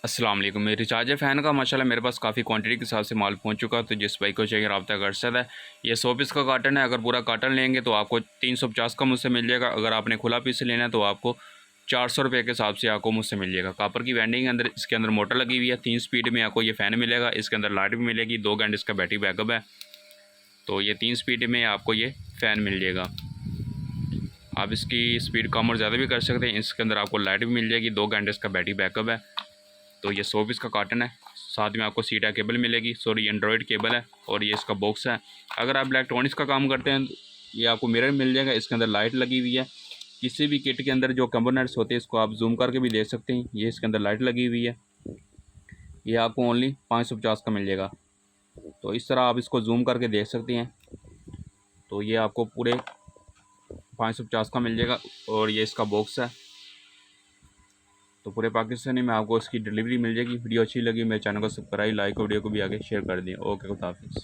अस्सलाम वालेकुम। मेरी चार्जर फ़ैन का माशाल्लाह मेरे पास काफ़ी क्वांटिटी के हिसाब से माल पहुंच चुका, तो जिस भाई को चाहिए रब्ता कर सकता है। ये 100 पीस का कार्टन है। अगर पूरा कार्टन लेंगे तो आपको 350 का मुझसे मिल जाएगा। अगर आपने खुला पीस लेना है तो आपको 400 रुपये के हिसाब से आपको मुझसे मिल जाएगा। कापर की वेंडिंग के अंदर इसके अंदर मोटर लगी हुई है। 3 स्पीड में आपको ये फ़ैन मिलेगा। इसके अंदर लाइट भी मिलेगी। 2 घंटे इसका बैटरी बैकअप है। तो ये 3 स्पीड में आपको ये फ़ैन मिल जाएगा। आप इसकी स्पीड कम और ज़्यादा भी कर सकते हैं। इसके अंदर आपको लाइट भी मिल जाएगी। 2 घंटे इसका बैटरी बैकअप है। तो ये 100 पीस का कार्टन है। साथ में आपको सीटा केबल मिलेगी। सॉरी, एंड्रॉयड केबल है। और ये इसका बॉक्स है। अगर आप इलेक्ट्रॉनिक्स का काम करते हैं तो ये आपको मिरर मिल जाएगा। इसके अंदर लाइट लगी हुई है। किसी भी किट के अंदर जो कंपोनेंट्स होते हैं इसको आप जूम करके भी देख सकते हैं। ये इसके अंदर लाइट लगी हुई है। ये आपको ओनली 550 का मिल जाएगा। तो इस तरह आप इसको जूम करके देख सकते हैं। तो ये आपको पूरे 550 का मिल जाएगा। और ये इसका बॉक्स है। तो पूरे पाकिस्तानी में आपको इसकी डिलीवरी मिल जाएगी। वीडियो अच्छी लगी मेरे चैनल को सब्सक्राइब, लाइक, वीडियो को भी आगे शेयर कर दें। ओके, खुदा हाफिज़।